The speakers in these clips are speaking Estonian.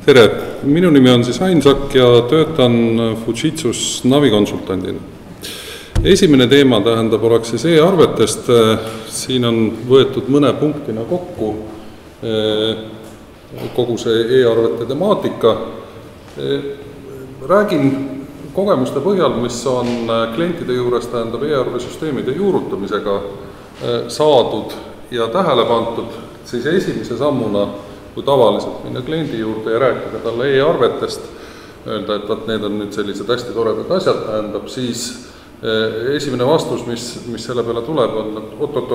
Tere! Minu nimi on siis Ain Sakk ja töötan Fujitsus navikonsultandina. Esimene teema oleks siis e-arvetest. Siin on võetud mõne punktina kokku kogu see e-arvete temaatika. Räägin kogemuste põhjal, mis on klientide juures e-arvesüsteemide juurutamisega saadud ja tähele pandud, siis esimese sammuna, kui tavaliselt minna kliendi juurde ja rääkida talle e-arvetest, öelda, et need on nüüd sellised hästi toredad asjad, siis esimene vastus, mis selle peale tuleb, on, et oot,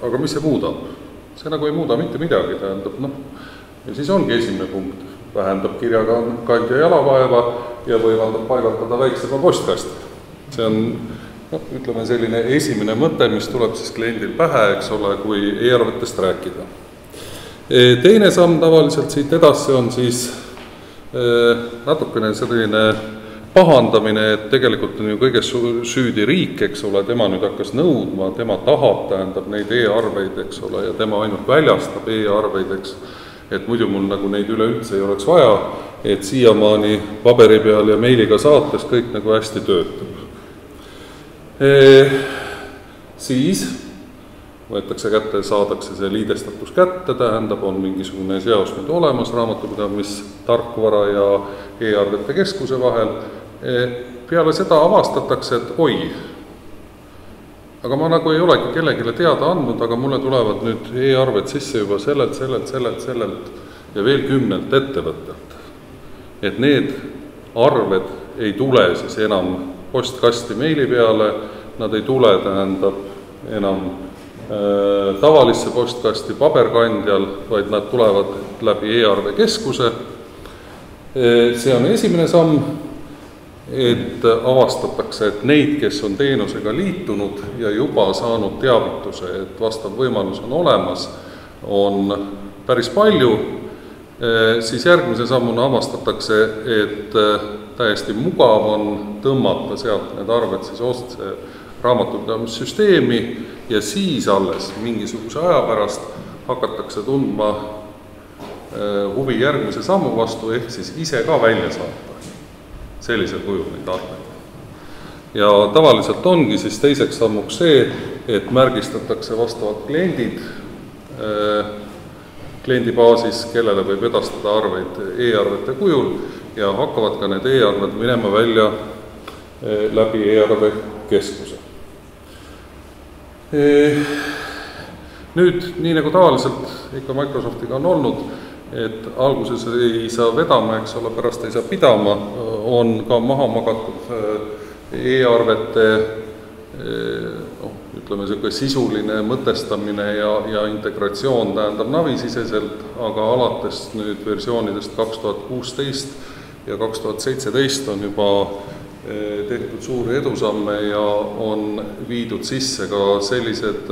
aga mis see muudab? See nagu ei muuda mitte midagi, ja siis ongi esimene punkt, vähendab kirjakandja jalavaeva ja võimaldab paigaldada väiksema postkasti. See on, ütleme, selline esimene mõte, mis tuleb siis kliendil pähe, kui e-arvetest rääkida. Teine samm tavaliselt siit edasi on siis natukene selline pahandamine, et tegelikult on ju kõiges süüdi riik, tema nüüd hakkas nõudma, tema tahab neid e-arveid, ja tema ainult väljastab e-arveid, et muidu mul nagu neid üleüldse ei oleks vaja, et siiamaani paberi peal ja meiliga saates kõik nagu hästi töötab. Siis võetakse kätte, saadakse see liidestatus kätte, on mingisugune seos nüüd olemas raamatupidamistarkvara ja e-arvete keskuse vahel. Peale seda avastatakse, et oi, aga ma nagu ei olegi kellegile teada andnud, aga mulle tulevad nüüd e-arved sisse juba sellelt ja veel 10 ettevõttelt. Et need arved ei tule siis enam postkasti meili peale, nad ei tule enam tavalisse postkasti paberkandjal, vaid nad tulevad läbi e-arve keskuse. See on esimene samm, et avastatakse, et neid, kes on teenusega liitunud ja juba saanud teavituse, et vastav võimalus on olemas, on päris palju. Siis järgmise sammuna avastatakse, et täiesti mugav on tõmmata sealt need arved siis otse raamatupidamissüsteemi ja siis alles mingisuguse aja pärast hakatakse tundma huvi järgmise sammu vastu, ehk siis ise ka välja saata sellisel kujul neid arveid. Ja tavaliselt ongi siis teiseks sammuks see, et märgistatakse vastavad kliendid kliendibaasis, kellele võib edastada arveid e-arvete kujul ja hakkavad ka need e-arved minema välja läbi e-arve keskuse. Nüüd, nii nagu tavaliselt ikka Microsoftiga on olnud, et alguses ei saa vedama, pärast ei saa pidama, on ka maha magatud e-arvete ütleme, sisuline mõtestamine ja integratsioon navisiseselt, aga alates nüüd versioonidest 2016 ja 2017 on juba tehtud suuri edusamme ja on viidud sisse ka sellised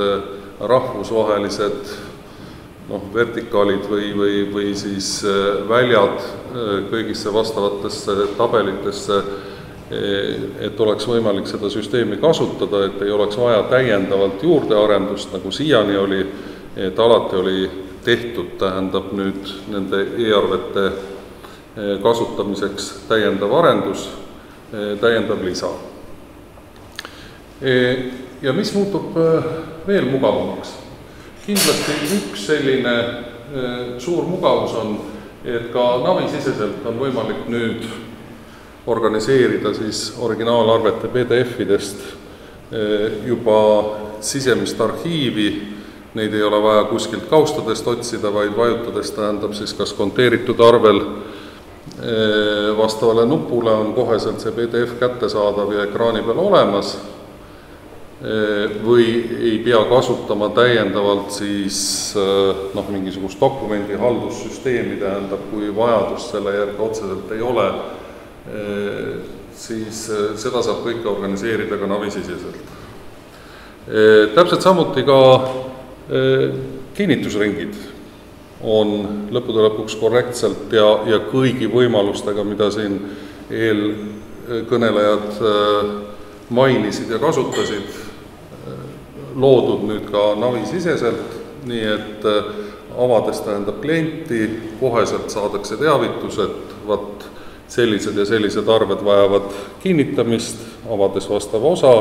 rahvusvahelised vertikaalid või siis väljad kõigisse vastavatesse tabelitesse, et oleks võimalik seda süsteemi kasutada, et ei oleks vaja täiendavalt juurdearendust, nagu siiani oli, et alati oli tehtud, nüüd nende e-arvete kasutamiseks täiendav arendus, täiendav lisa. Ja mis muutub veel mugavamaks? Kindlasti üks selline suur mugavus on, et ka navisiseselt on võimalik nüüd organiseerida siis originaalarvete PDF-idest juba sisemist arhiivi. Neid ei ole vaja kuskilt kaustadest otsida, vaid vajutades siis kas konteeritud arvel vastavale nupule on koheselt see PDF kättesaadav ja ekraani peal olemas või ei pea kasutama täiendavalt siis mingisugust dokumendi haldussüsteemi, kui vajadust selle järgi otseselt ei ole, siis seda saab kõike organiseerida ka navisiseselt. Täpselt samuti ka kinnitusringid on lõppude lõpuks korrektselt ja kõigi võimalustega, mida siin eelkõnelejad mainisid ja kasutasid, loodud nüüd ka navisiseselt, nii et avades tähendab klienti, koheselt saadakse teavitus, et vaat sellised ja sellised arved vajavad kinnitamist, avades vastava osa,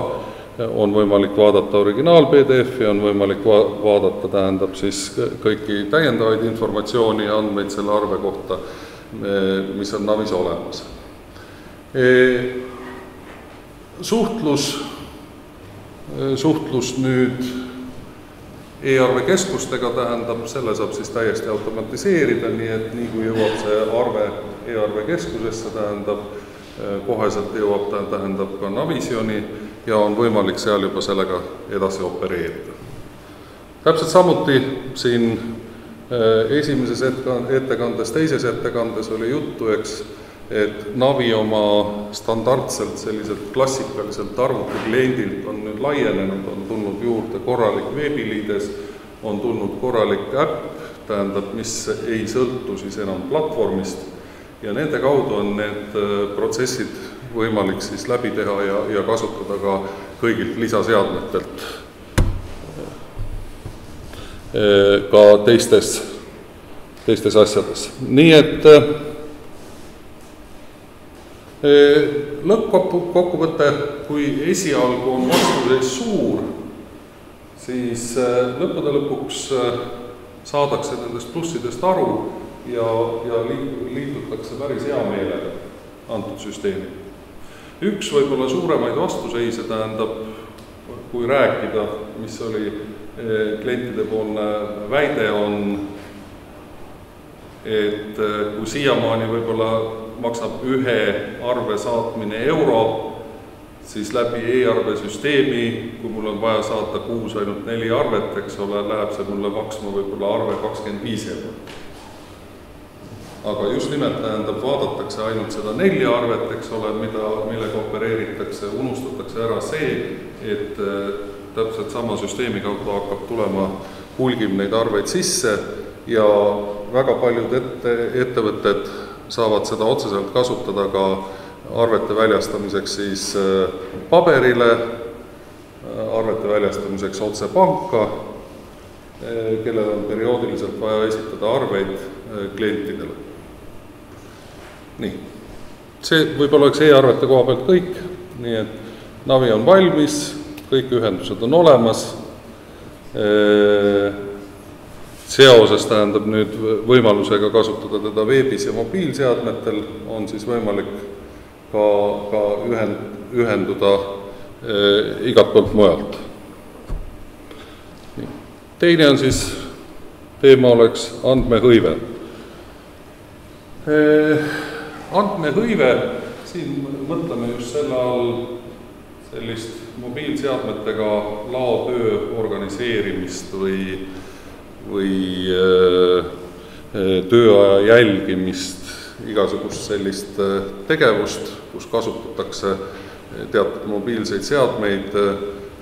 on võimalik vaadata originaal PDF-i, on võimalik vaadata tähendab siis kõiki täiendavaid informatsiooni ja andmeid selle arve kohta, mis on Navis olemas. Suhtlus nüüd e-arve keskustega tähendab, selle saab siis täiesti automatiseerida, nii et nii kui jõuab see arve e-arve keskusesse, tähendab, koheselt jõuab tähendab ka Navisioni ja on võimalik seal juba sellega edasi opereerida. Täpselt samuti siin esimeses ettekandes, teises ettekandes oli juttu, et Navi oma standardselt selliselt klassikaliselt arvutikliendilt on nüüd laienenud, on tulnud juurde korralik veebiliides, on tulnud korralik äpp, tähendab, mis ei sõltu siis enam platvormist ja nende kaudu on need protsessid võimalik siis läbi teha ja kasutada ka kõigilt lisaseadmetelt ka teistes asjades. Nii et lõppkokkuvõte, kui esialgu on vastuseis suur, siis lõppude lõpuks saadakse nendest plussidest aru ja liitutakse päris hea meelega antud süsteemi. Üks võib-olla suuremaid vastuseise tähendab, kui rääkida, mis oli klientide poolne väide on, et kui siiamaani võib-olla maksab ühe arve saatmine euro, siis läbi e-arve süsteemi, kui mul on vaja saata kuus ainult 4 arvet, eks ole, läheb see mulle maksma võib-olla arve 25 eurot. Aga just nimelt tähendab, vaadatakse ainult seda 4 arvet, eks ole, millega opereeritakse, unustatakse ära see, et täpselt sama süsteemi kaudu hakkab tulema hulgim neid arveid sisse ja väga paljud ettevõtted saavad seda otseselt kasutada ka arvete väljastamiseks siis paberile, arvete väljastamiseks otse panka, kellel on perioodiliselt vaja esitada arveid klientidele. Nii, see võib-olla oleks e-arvete koha pealt kõik, nii et Navi on valmis, kõik ühendused on olemas, seoses tähendab nüüd võimalusega kasutada teda veebis ja mobiilseadmetel, on siis võimalik ka ühenduda igalt poolt mujalt. Teine on siis, teema oleks andmehõive. Andmehõive, siin mõtleme just selle all sellist mobiilseadmetega laotöö organiseerimist või tööaja jälgimist, igasugust sellist tegevust, kus kasutatakse teatud mobiilseid seadmeid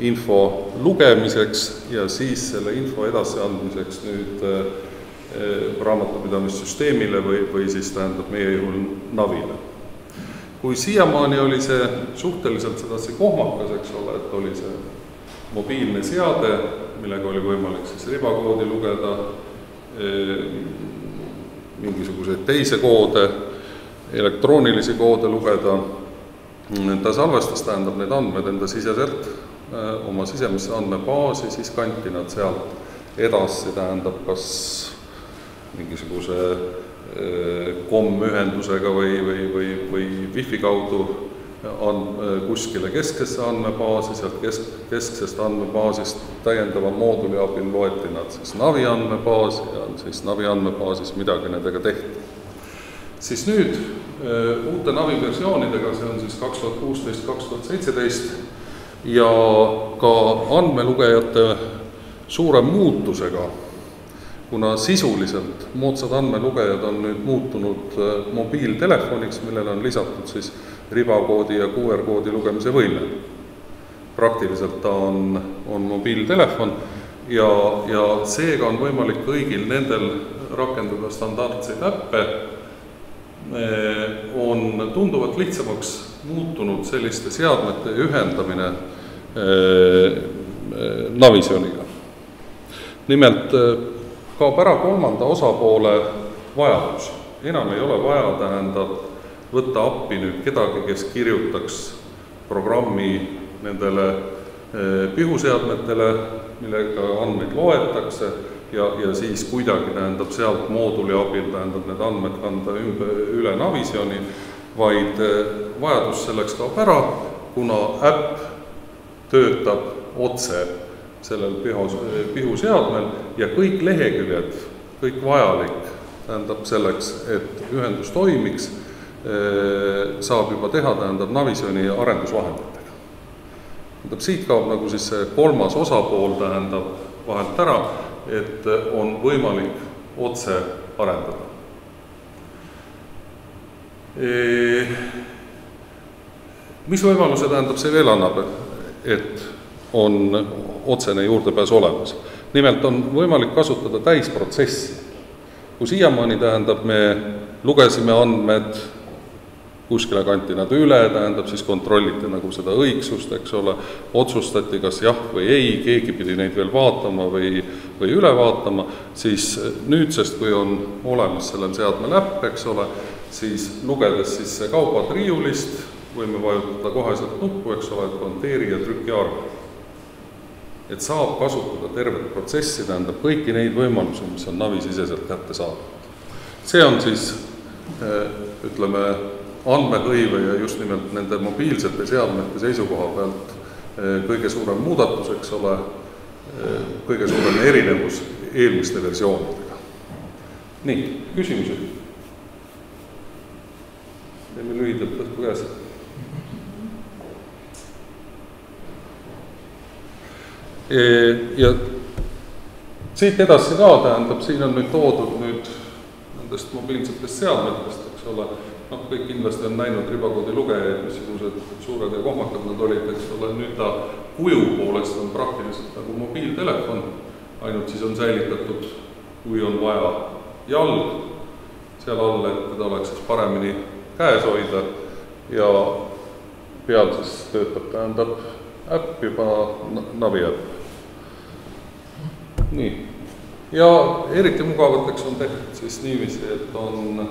info lugemiseks ja siis selle info edasiandmiseks nüüd raamatupidamissüsteemile või siis tähendab meie juhul Navile. Kui siiamaani oli see suhteliselt sedasi kohmakas, eks ole, et oli see mobiilne seade, millega oli võimalik siis ribakoodi lugeda, mingisuguseid teisi koode, elektroonilisi koode lugeda, ta salvestas tähendab need andmed enda siseselt, oma sisemisse andmebaasi, siis kanti nad sealt edasi, tähendab kas mingisuguse COM-ühendusega või Wi-Fi kaudu kuskile kesksesse andmebaasi, sealt kesksest andmebaasist täiendava mooduli abil loeti nad siis Navi andmebaasi ja siis Navi andmebaasis midagi nendega tehti. Siis nüüd uute Navi versioonidega, see on siis 2016-2017 ja ka andmelugejate suure muutusega, kuna sisuliselt moodsad andmelugejad on nüüd muutunud mobiiltelefoniks, millele on lisatud siis ribakoodi ja QR-koodi lugemise võime. Praktiliselt ta on mobiiltelefon ja seega on võimalik kõigil nendel rakendada standardseid äppe, on tunduvalt lihtsamaks muutunud selliste seadmete ühendamine Navisioniga. Nimelt kaob ära kolmanda osapoole vajadus. Enam ei ole vaja, tähendab, võtta appi nüüd kedagi, kes kirjutaks programmi nendele pihuseadmetele, millega andmeid loetakse ja siis kuidagi, tähendab, sealt mooduli abil, tähendab, need andmed kanda üle Navisioni, vaid vajadus selleks kaob ära, kuna äpp töötab otse sellel pihuseadmel ja kõik leheküljed, kõik vajalik, tähendab, selleks, et ühendus toimiks, saab juba teha, tähendab, Navisioni arendusvahenditega. Tähendab, siit kaob nagu siis see kolmas osapool, tähendab, vahelt ära, et on võimalik otse arendada. Mis võimaluse, tähendab, see veel annab, et on otsene juurdepääs olemas? Nimelt on võimalik kasutada täisprotsessi, kui siiamaani, tähendab, me lugesime andmed, kuskile kanti nad üle, tähendab, siis kontrolliti nagu seda õigsust, eks ole, otsustati, kas jah või ei, keegi pidi neid veel vaatama või üle vaatama, siis nüüdsest, kui on olemas sellel seadmel äpp, eks ole, siis lugedes siis see kaubad riiulist, võime vajutada koheselt nuppu, eks ole, konteeri ja trüki arve. Et saab kasutada tervet protsessi, tähendab kõiki neid võimalusi, mis on Navi-siseselt kätte saadud. See on siis, ütleme, andmehõive ja just nimelt nende mobiilsete seadmete seisukoha pealt kõige suurem muudatus, eks ole, kõige suurem erinevus eelmiste versioonidega. Nii, küsimusi? Teeme lühidalt õhtu käes. Ja siit edasi ka, tähendab, siin on nüüd toodud nüüd nendest mobiilsetest seadmetest, eks ole, kõik kindlasti on näinud ribakoodi lugejaid, missugused suured ja kohmakad nad olid, eks ole, nüüd ta kuju poolest on praktiliselt nagu mobiiltelefon, ainult siis on säilitatud, kui on vaja jalg seal all, et teda oleks siis paremini käes hoida ja peal siis töötab, tähendab, äpp juba Navi-äpp. Nii. Ja eriti mugavateks on tehtud siis niiviisi, et on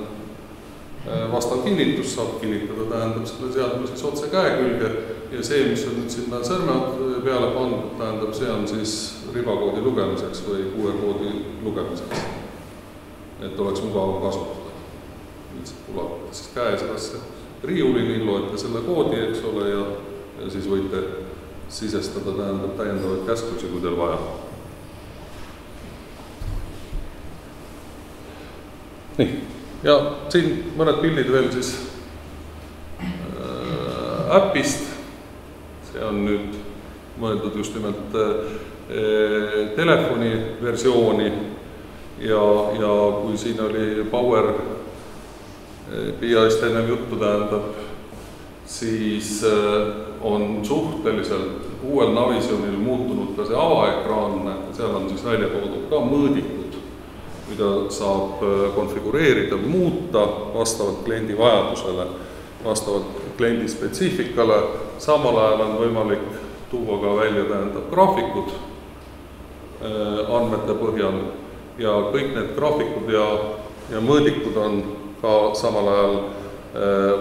vastav kinnitus, saab kinnitada, tähendab, selle seadme siis otse käe külge ja see, mis on nüüd sinna sõrmed peale pandud, tähendab, see on siis ribakoodi lugemiseks või QR-koodi lugemiseks. Et oleks mugavam kasutada. Lihtsalt pulavate siis käe sellesse riiulini, loete selle koodi, eks ole, ja siis võite sisestada, tähendab, täiendavaid käsklusi, kui teil vaja. Nii, ja siin mõned pildid veel siis äpist. See on nüüd mõeldud just nimelt telefoni versiooni ja kui siin oli Power BI-st ennem juttu, tähendab, siis on suhteliselt uuel Navisionil muutunud ka see avaekraan, seal on siis välja toodud ka mõõdikud, mida saab konfigureerida, muuta vastavalt kliendi vajadusele, vastavalt kliendi spetsiifikale. Samal ajal on võimalik tuua ka välja, tähendab, graafikud andmete põhjal ja kõik need graafikud ja mõõdikud on ka samal ajal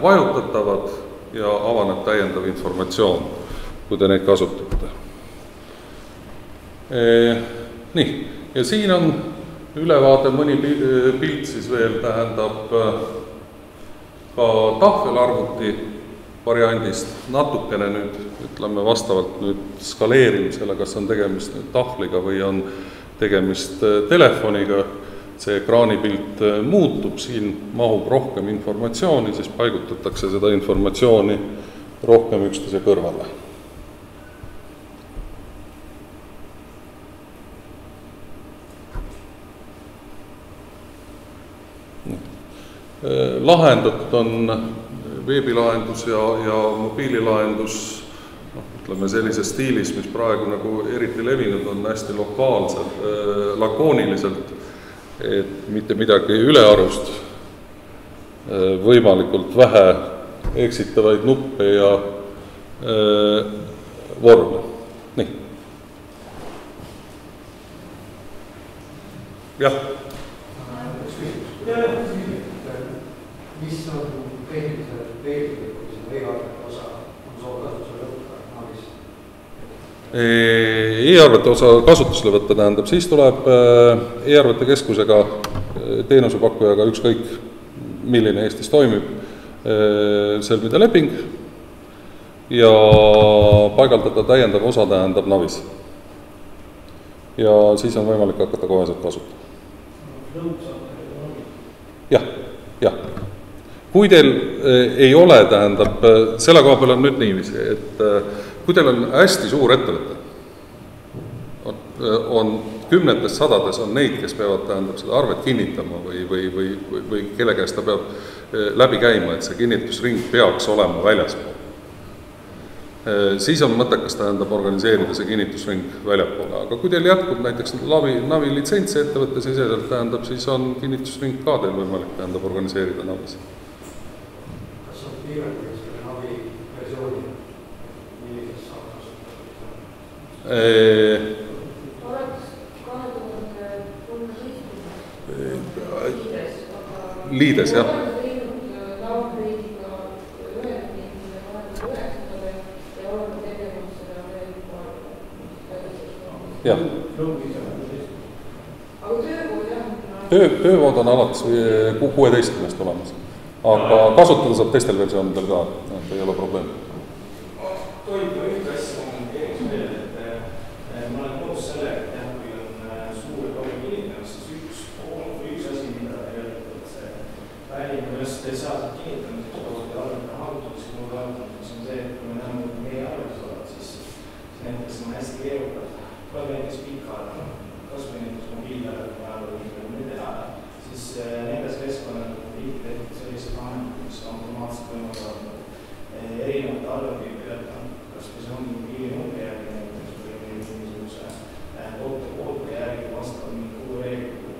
vajutatavad ja avaneb täiendav informatsioon, kui te neid kasutate. Nii, ja siin on ülevaade, mõni pilt siis veel tähendab ka tahvelarvuti variandist, natukene nüüd, ütleme, vastavalt nüüd skaleerimisele, kas on tegemist nüüd tahvliga või on tegemist telefoniga, see ekraanipilt muutub, siin mahub rohkem informatsiooni, siis paigutatakse seda informatsiooni rohkem üksteise kõrvale. Lahendatud on veebilahendus ja mobiililahendus, ütleme sellises stiilis, mis praegu nagu eriti levinud on, hästi lokaalselt, lakooniliselt, et mitte midagi ülearust, võimalikult vähe eksitavaid nuppe ja vorme. Nii. jah. Mis on tehnilised reeglid, kui seda e-arvete osa on soov kasutusele võtta Navis? E-arvete osa kasutusele võtta tähendab, siis tuleb e-arvete keskusega, teenusepakkujaga ükskõik, milline Eestis toimib, sõlmida leping ja paigaldada täiendav osa tähendab Navis. Ja siis on võimalik hakata koheselt kasutama. Jah. Kui teil ei ole, tähendab, selle koha peal on nüüd niiviisi, et kui teil on hästi suur ettevõte, on kümnetes, sadades on neid, kes peavad, tähendab, seda arvet kinnitama või kelle käest ta peab läbi käima, et see kinnitusring peaks olema väljaspool. Siis on mõttekas, tähendab, organiseerida see kinnitusring väljapoole, aga kui teil jätkub näiteks Navi litsentsi ettevõtte siseselt, tähendab, siis on kinnitusring ka teil võimalik, tähendab, organiseerida Navis. Kas on piiratud selle Navi versiooni, millises saab kasutada? Liides, jah. Jah. Töövood on alates 16 olemas, aga kasutada saab teistel versioonidel ka, et ei ole probleem. Tohib üht asja on keeruks veel, et ma olen koos sellega, et kui on suur kaugi kinnitamist, siis üks asi, mida tegelikult see väline just spetsiaalselt kinnitamiseks toodi arvete halduseks ja muud halduseks on see, et kui me näeme meie arvetus olevat, siis näiteks on hästi keerukad. Kui on näiteks pikka aega, kas või näiteks mobiilarvet ajal või nii teha, siis nendes keskkonnad on riik tehtud sellised lahendid, mis automaatselt võimaldavad erinevate arvetüüpidelt, kas või see on mobiilinumbri järgi näiteks või mingisuguse ootekoodi järgi vastav mingi kuu reegliga.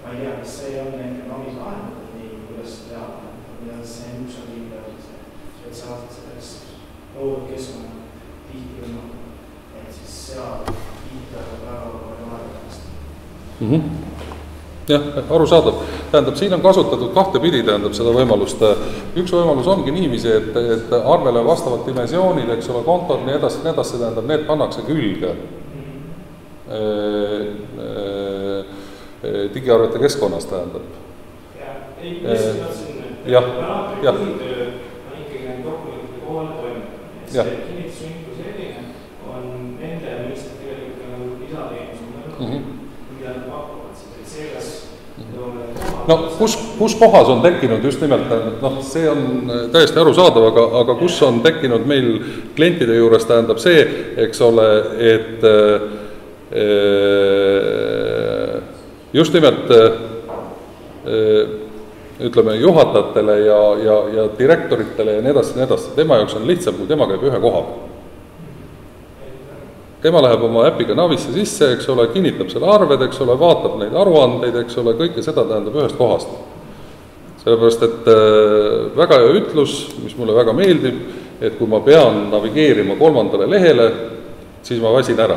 Ma ei tea, kas see on näiteks Navis lahendatud nii, kuidas teha, ja see üks on liiga spetsiaalselt selleks loodud keskkonna tihti võimaldab. Siis seal kiitada väga palju aegamast. Jah, arusaadav. Tähendab, siin on kasutatud kahte pidi, tähendab seda võimalust. Üks võimalus ongi niiviisi, et arvele vastavad dimensioonid, eks ole, kontod, nii edasi, tähendab, need pannakse külge digiarvete keskkonnas, tähendab. Jah. On ikkagi need dokumentide kohale toimub. See kinnitusring kui selline on nende lihtsalt tegelikult lisateenus, mida nad pakuvad. See, kas no, kus kohas on tekkinud just nimelt, see on täiesti arusaadav, aga kus on tekkinud meil klientide juures, tähendab see, eks ole, et just nimelt ütleme, juhatajatele ja direktoritele ja nii edasi, tema jaoks on lihtsam, kui tema käib ühe koha. Tema läheb oma äpiga Navisse sisse, eks ole, kinnitab selle arved, eks ole, vaatab neid aruandeid, eks ole, kõike seda tähendab ühest kohast. Sellepärast, et väga hea ütlus, mis mulle väga meeldib, et kui ma pean navigeerima 3. lehele, siis ma väsin ära.